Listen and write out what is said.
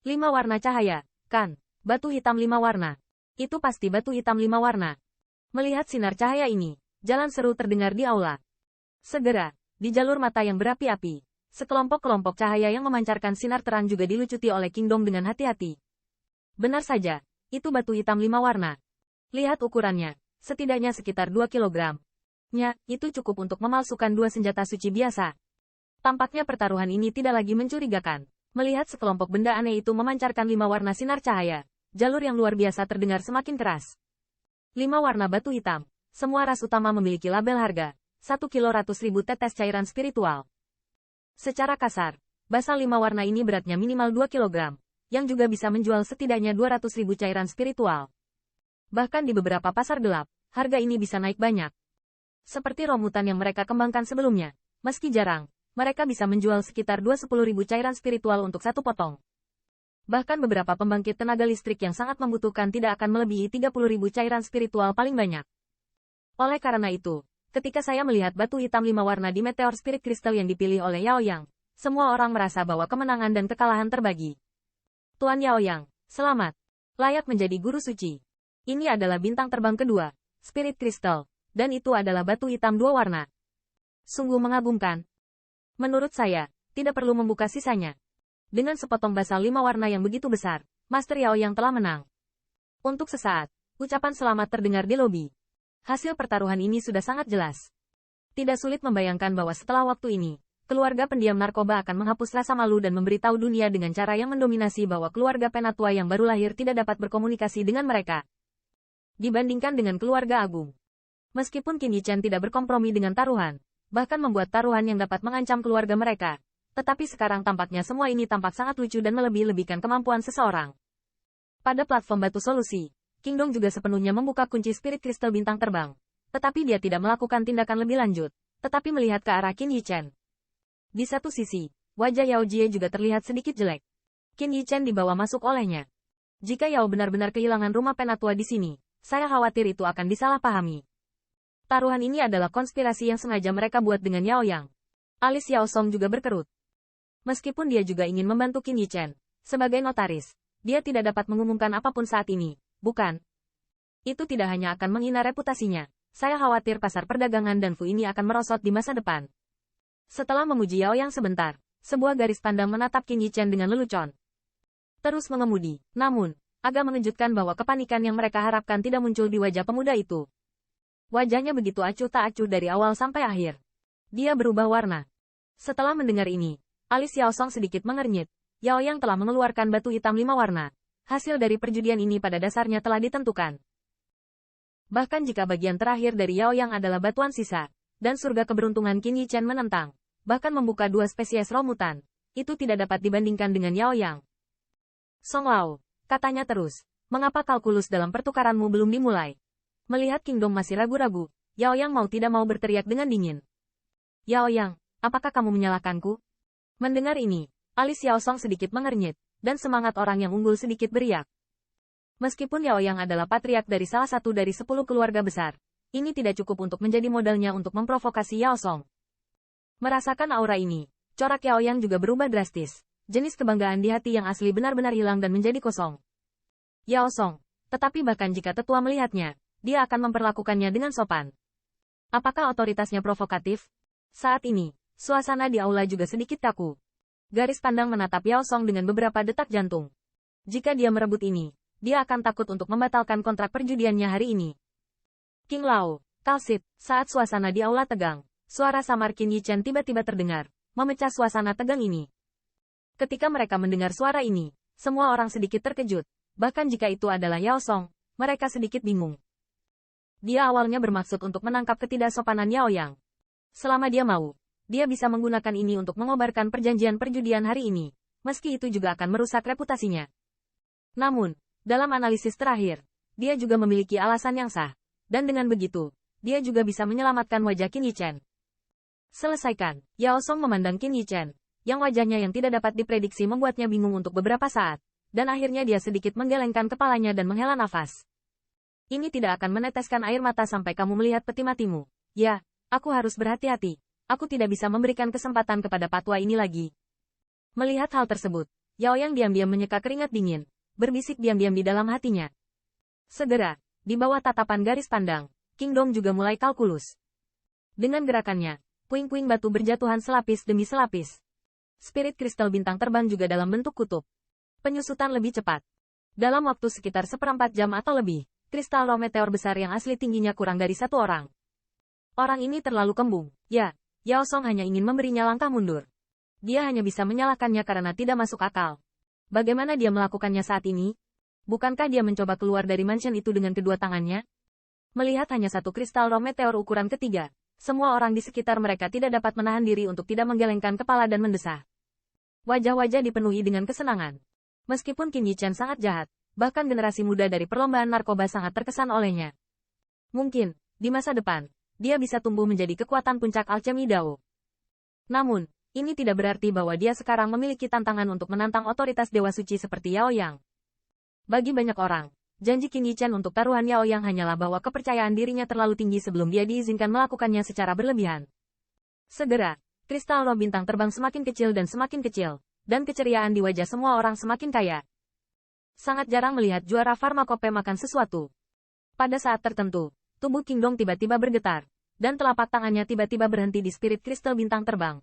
5 warna cahaya, kan? Batu hitam 5 warna. Itu pasti batu hitam 5 warna. Melihat sinar cahaya ini, jalan seru terdengar di aula. Segera, di jalur mata yang berapi-api, sekelompok-kelompok cahaya yang memancarkan sinar terang juga dilucuti oleh Kingdom dengan hati-hati. Benar saja, itu batu hitam 5 warna. Lihat ukurannya, setidaknya sekitar 2 kilogram. Nya, itu cukup untuk memalsukan 2 senjata suci biasa. Tampaknya pertaruhan ini tidak lagi mencurigakan. Melihat sekelompok benda aneh itu memancarkan 5 warna sinar cahaya, jalur yang luar biasa terdengar semakin keras. 5 warna batu hitam. Semua ras utama memiliki label harga. 1 kilo 100.000 tetes cairan spiritual. Secara kasar, basa 5 warna ini beratnya minimal 2 kilogram, yang juga bisa menjual setidaknya 200.000 cairan spiritual. Bahkan di beberapa pasar gelap, harga ini bisa naik banyak. Seperti romutan yang mereka kembangkan sebelumnya, meski jarang, mereka bisa menjual sekitar 20.000 cairan spiritual untuk satu potong. Bahkan beberapa pembangkit tenaga listrik yang sangat membutuhkan tidak akan melebihi 30.000 cairan spiritual paling banyak. Oleh karena itu, ketika saya melihat batu hitam 5 warna di Meteor Spirit Crystal yang dipilih oleh Yao Yang, semua orang merasa bahwa kemenangan dan kekalahan terbagi. Tuan Yao Yang, selamat. Layak menjadi guru suci. Ini adalah bintang terbang kedua, Spirit Crystal, dan itu adalah batu hitam 2 warna. Sungguh mengagumkan. Menurut saya, tidak perlu membuka sisanya. Dengan sepotong basal 5 warna yang begitu besar, Master Yao Yang telah menang. Untuk sesaat, ucapan selamat terdengar di lobi. Hasil pertaruhan ini sudah sangat jelas. Tidak sulit membayangkan bahwa setelah waktu ini, keluarga pendiam narkoba akan menghapus rasa malu dan memberitahu dunia dengan cara yang mendominasi bahwa keluarga penatua yang baru lahir tidak dapat berkomunikasi dengan mereka. Dibandingkan dengan keluarga agung. Meskipun Qin Yichen tidak berkompromi dengan taruhan, bahkan membuat taruhan yang dapat mengancam keluarga mereka. Tetapi sekarang tampaknya semua ini tampak sangat lucu dan melebih-lebihkan kemampuan seseorang. Pada platform batu solusi, Kingdom juga sepenuhnya membuka kunci spirit kristal bintang terbang. Tetapi dia tidak melakukan tindakan lebih lanjut, tetapi melihat ke arah Qin Yichen. Di satu sisi, wajah Yao Jie juga terlihat sedikit jelek. Qin Yichen dibawa masuk olehnya. Jika Yao benar-benar kehilangan rumah penatua di sini, saya khawatir itu akan disalahpahami. Taruhan ini adalah konspirasi yang sengaja mereka buat dengan Yao Yang. Alis Yao Song juga berkerut. Meskipun dia juga ingin membantu Qin Yichen, sebagai notaris, dia tidak dapat mengumumkan apapun saat ini, bukan? Itu tidak hanya akan menghina reputasinya, saya khawatir pasar perdagangan dan Fu ini akan merosot di masa depan. Setelah memuji Yao Yang sebentar, sebuah garis pandang menatap Qin Yichen dengan lelucon. Terus mengemudi, namun, agak mengejutkan bahwa kepanikan yang mereka harapkan tidak muncul di wajah pemuda itu. Wajahnya begitu acuh tak acuh dari awal sampai akhir. Dia berubah warna. Setelah mendengar ini, alis Yao Song sedikit mengernyit. Yao Yang telah mengeluarkan batu hitam 5 warna. Hasil dari perjudian ini pada dasarnya telah ditentukan. Bahkan jika bagian terakhir dari Yao Yang adalah batuan sisa, dan surga keberuntungan Qin Yichen menentang, bahkan membuka 2 spesies romutan, itu tidak dapat dibandingkan dengan Yao Yang. Song Lao, katanya terus, mengapa kalkulus dalam pertukaranmu belum dimulai? Melihat Kingdom masih ragu-ragu, Yao Yang mau tidak mau berteriak dengan dingin. Yao Yang, apakah kamu menyalahkanku? Mendengar ini, alis Yao Song sedikit mengernyit, dan semangat orang yang unggul sedikit beriak. Meskipun Yao Yang adalah patriark dari salah satu dari 10 keluarga besar, ini tidak cukup untuk menjadi modalnya untuk memprovokasi Yao Song. Merasakan aura ini, corak Yao Yang juga berubah drastis. Jenis kebanggaan di hati yang asli benar-benar hilang dan menjadi kosong. Yao Song, tetapi bahkan jika tetua melihatnya, dia akan memperlakukannya dengan sopan. Apakah otoritasnya provokatif? Saat ini, suasana di aula juga sedikit kaku. Garis pandang menatap Yao Song dengan beberapa detak jantung. Jika dia merebut ini, dia akan takut untuk membatalkan kontrak perjudiannya hari ini. King Lao, Kalsit, saat suasana di aula tegang, suara samar Qin Yichen tiba-tiba terdengar, memecah suasana tegang ini. Ketika mereka mendengar suara ini, semua orang sedikit terkejut, bahkan jika itu adalah Yao Song, mereka sedikit bingung. Dia awalnya bermaksud untuk menangkap ketidaksopanan Yao Yang. Selama dia mau, dia bisa menggunakan ini untuk mengobarkan perjanjian perjudian hari ini, meski itu juga akan merusak reputasinya. Namun, dalam analisis terakhir, dia juga memiliki alasan yang sah, dan dengan begitu, dia juga bisa menyelamatkan wajah Qin Yichen. Selesaikan, Yao Song memandang Qin Yichen, yang wajahnya yang tidak dapat diprediksi membuatnya bingung untuk beberapa saat, dan akhirnya dia sedikit menggelengkan kepalanya dan menghela nafas. Ini tidak akan meneteskan air mata sampai kamu melihat peti matimu. Ya, aku harus berhati-hati. Aku tidak bisa memberikan kesempatan kepada patwa ini lagi. Melihat hal tersebut, Yao Yang diam-diam menyeka keringat dingin, berbisik diam-diam di dalam hatinya. Segera, di bawah tatapan garis pandang, King Dong juga mulai kalkulus. Dengan gerakannya, puing-puing batu berjatuhan selapis demi selapis. Spirit kristal bintang terbang juga dalam bentuk kutub. Penyusutan lebih cepat. Dalam waktu sekitar 1/4 jam atau lebih, kristal roh meteor besar yang asli tingginya kurang dari 1 orang. Orang ini terlalu kembung. Ya, Yao Song hanya ingin memberinya langkah mundur. Dia hanya bisa menyalahkannya karena tidak masuk akal. Bagaimana dia melakukannya saat ini? Bukankah dia mencoba keluar dari mansion itu dengan kedua tangannya? Melihat hanya satu kristal roh meteor ukuran ketiga, semua orang di sekitar mereka tidak dapat menahan diri untuk tidak menggelengkan kepala dan mendesah. Wajah-wajah dipenuhi dengan kesenangan. Meskipun Qin Yichen sangat jahat, bahkan generasi muda dari perlombaan narkoba sangat terkesan olehnya. Mungkin, di masa depan, dia bisa tumbuh menjadi kekuatan puncak alchemy Dao. Namun, ini tidak berarti bahwa dia sekarang memiliki tantangan untuk menantang otoritas Dewa Suci seperti Yao Yang. Bagi banyak orang, janji Qin Yichen untuk taruhan Yao Yang hanyalah bahwa kepercayaan dirinya terlalu tinggi sebelum dia diizinkan melakukannya secara berlebihan. Segera, kristal roh bintang terbang semakin kecil dan keceriaan di wajah semua orang semakin kaya. Sangat jarang melihat juara farmakope makan sesuatu. Pada saat tertentu, tubuh King Dong tiba-tiba bergetar, dan telapak tangannya tiba-tiba berhenti di spirit kristal bintang terbang.